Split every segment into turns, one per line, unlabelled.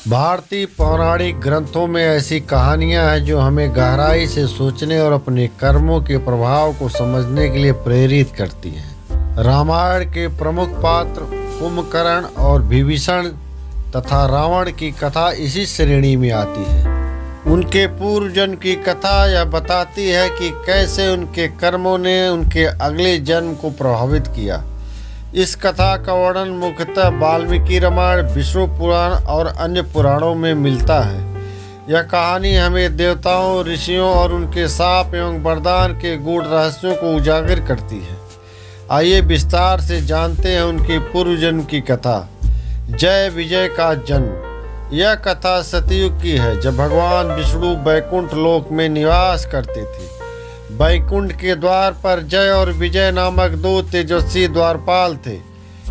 भारतीय पौराणिक ग्रंथों में ऐसी कहानियां हैं जो हमें गहराई से सोचने और अपने कर्मों के प्रभाव को समझने के लिए प्रेरित करती हैं। रामायण के प्रमुख पात्र कुंभकर्ण और विभीषण तथा रावण की कथा इसी श्रेणी में आती है। उनके पूर्व जन्म की कथा यह बताती है कि कैसे उनके कर्मों ने उनके अगले जन्म को प्रभावित किया। इस कथा का वर्णन मुख्यतः वाल्मीकि रामायण, विष्णु पुराण और अन्य पुराणों में मिलता है। यह कहानी हमें देवताओं, ऋषियों और उनके शाप एवं वरदान के गूढ़ रहस्यों को उजागर करती है। आइए विस्तार से जानते हैं उनकी पूर्व जन्म की कथा। जय विजय का जन्म। यह कथा सतयुग की है, जब भगवान विष्णु बैकुंठ लोक में निवास करते थे। बैकुंठ के द्वार पर जय और विजय नामक दो तेजस्वी द्वारपाल थे।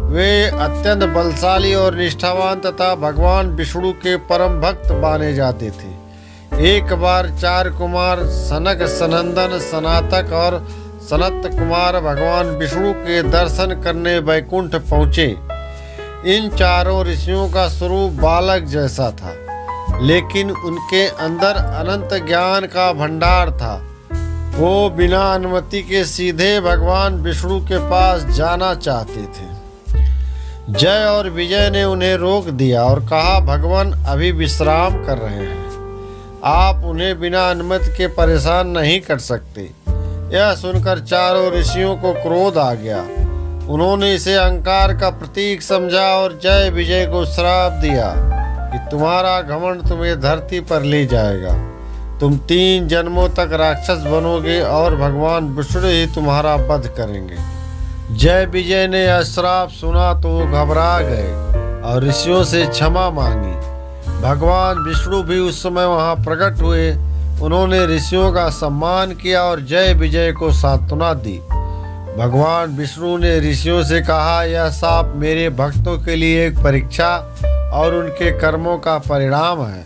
वे अत्यंत बलशाली और निष्ठावान तथा भगवान विष्णु के परम भक्त माने जाते थे। एक बार चार कुमार सनक, सनंदन, सनातक और सनत कुमार भगवान विष्णु के दर्शन करने बैकुंठ पहुँचे। इन चारों ऋषियों का स्वरूप बालक जैसा था, लेकिन उनके अंदर अनंत ज्ञान का भंडार था। वो बिना अनुमति के सीधे भगवान विष्णु के पास जाना चाहते थे। जय और विजय ने उन्हें रोक दिया और कहा, भगवान अभी विश्राम कर रहे हैं, आप उन्हें बिना अनुमति के परेशान नहीं कर सकते। यह सुनकर चारों ऋषियों को क्रोध आ गया। उन्होंने इसे अहंकार का प्रतीक समझा और जय विजय को श्राप दिया कि तुम्हारा घमंड तुम्हें धरती पर ले जाएगा। तुम 3 जन्मों तक राक्षस बनोगे और भगवान विष्णु ही तुम्हारा वध करेंगे। जय विजय ने यह श्राप सुना तो वो घबरा गए और ऋषियों से क्षमा मांगी। भगवान विष्णु भी उस समय वहां प्रकट हुए। उन्होंने ऋषियों का सम्मान किया और जय विजय को सांत्वना दी। भगवान विष्णु ने ऋषियों से कहा, यह शाप मेरे भक्तों के लिए एक परीक्षा और उनके कर्मों का परिणाम है,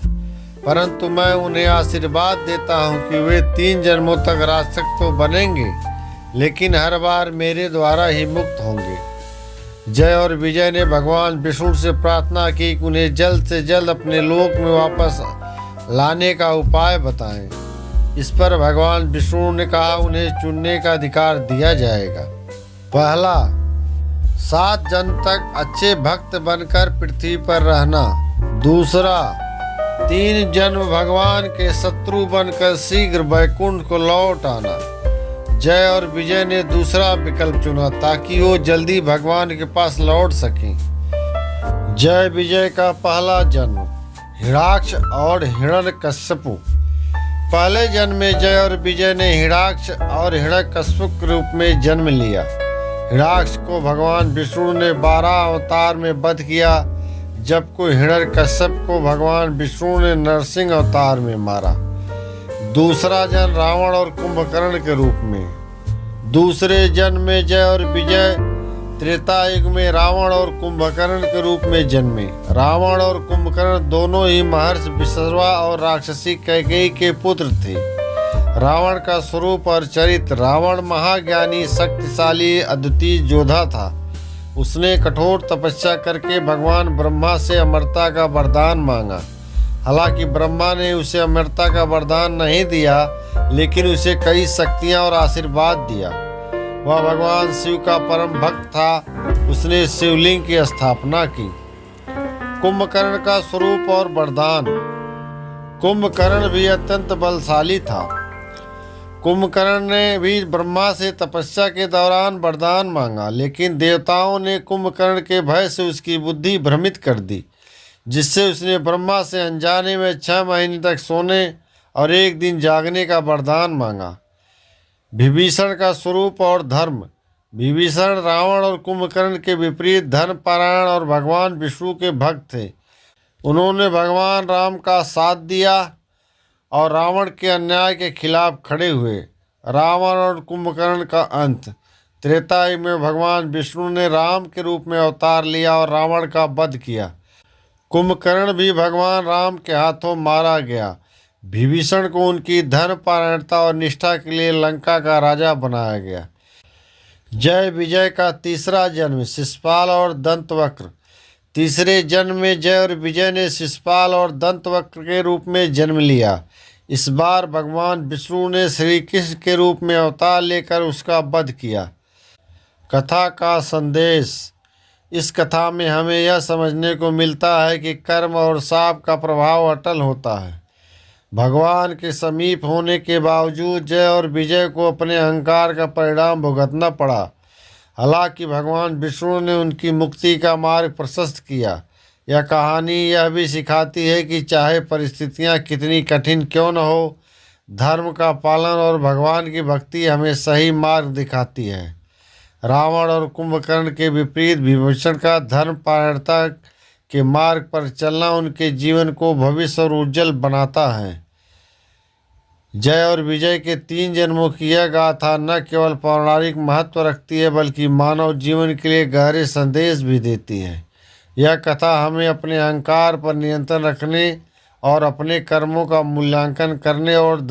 परंतु मैं उन्हें आशीर्वाद देता हूँ कि वे 3 जन्मों तक राक्षस तो बनेंगे, लेकिन हर बार मेरे द्वारा ही मुक्त होंगे। जय और विजय ने भगवान विष्णु से प्रार्थना की कि उन्हें जल्द से जल्द अपने लोक में वापस लाने का उपाय बताएं। इस पर भगवान विष्णु ने कहा, उन्हें चुनने का अधिकार दिया जाएगा। पहला, 7 जन्म तक अच्छे भक्त बनकर पृथ्वी पर रहना। दूसरा, 3 जन्म भगवान के शत्रु बनकर शीघ्र बैकुंठ को लौट आना। जय और विजय ने दूसरा विकल्प चुना ताकि वो जल्दी भगवान के पास लौट सकें। जय विजय का पहला जन्म हिरण्याक्ष और हिरण्यकश्यप। पहले जन्म में जय और विजय ने हिरण्याक्ष और हिरण्यकश्यप के रूप में जन्म लिया। हिरण्याक्ष को भगवान विष्णु ने 12 अवतार में वध किया, जबकि हिरण्यकश्यप को भगवान विष्णु ने नरसिंह अवतार में मारा। दूसरा जन्म रावण और कुंभकर्ण के रूप में। दूसरे जन्म में जय और विजय त्रेता युग में रावण और कुंभकर्ण के रूप में जन्मे। रावण और कुंभकर्ण दोनों ही महर्षि विश्रवा और राक्षसी कैकेयी के पुत्र थे। रावण का स्वरूप और चरित्र। रावण महाज्ञानी, शक्तिशाली, अद्वितीय योद्धा था। उसने कठोर तपस्या करके भगवान ब्रह्मा से अमरता का वरदान मांगा। हालांकि ब्रह्मा ने उसे अमरता का वरदान नहीं दिया, लेकिन उसे कई शक्तियां और आशीर्वाद दिया। वह भगवान शिव का परम भक्त था। उसने शिवलिंग की स्थापना की। कुंभकर्ण का स्वरूप और वरदान। कुंभकर्ण भी अत्यंत बलशाली था। कुंभकर्ण ने भी ब्रह्मा से तपस्या के दौरान वरदान मांगा, लेकिन देवताओं ने कुंभकर्ण के भय से उसकी बुद्धि भ्रमित कर दी, जिससे उसने ब्रह्मा से अनजाने में 6 महीने तक सोने और 1 दिन जागने का वरदान मांगा। विभीषण का स्वरूप और धर्म। विभीषण रावण और कुंभकर्ण के विपरीत धर्मपरायण और भगवान विष्णु के भक्त थे। उन्होंने भगवान राम का साथ दिया और रावण के अन्याय के खिलाफ खड़े हुए। रावण और कुंभकर्ण का अंत। त्रेता युग में भगवान विष्णु ने राम के रूप में अवतार लिया और रावण का वध किया। कुंभकर्ण भी भगवान राम के हाथों मारा गया। विभीषण को उनकी धर्मपरायणता और निष्ठा के लिए लंका का राजा बनाया गया। जय विजय का तीसरा जन्म शिशुपाल और दंतवक्र। तीसरे जन्म में जय और विजय ने शिशुपाल और दंतवक्र के रूप में जन्म लिया। इस बार भगवान विष्णु ने श्री कृष्ण के रूप में अवतार लेकर उसका वध किया। कथा का संदेश। इस कथा में हमें यह समझने को मिलता है कि कर्म और शाप का प्रभाव अटल होता है। भगवान के समीप होने के बावजूद जय और विजय को अपने अहंकार का परिणाम भुगतना पड़ा। हालांकि भगवान विष्णु ने उनकी मुक्ति का मार्ग प्रशस्त किया। यह कहानी यह भी सिखाती है कि चाहे परिस्थितियां कितनी कठिन क्यों न हो, धर्म का पालन और भगवान की भक्ति हमें सही मार्ग दिखाती है। रावण और कुंभकर्ण के विपरीत विभीषण का धर्मपरायणता के मार्ग पर चलना उनके जीवन को भविष्य और उज्जवल बनाता है। जय और विजय के 3 जन्मों की यह गाथा न केवल पौराणिक महत्व रखती है बल्कि मानव जीवन के लिए गहरे संदेश भी देती है। यह कथा हमें अपने अहंकार पर नियंत्रण रखने और अपने कर्मों का मूल्यांकन करने और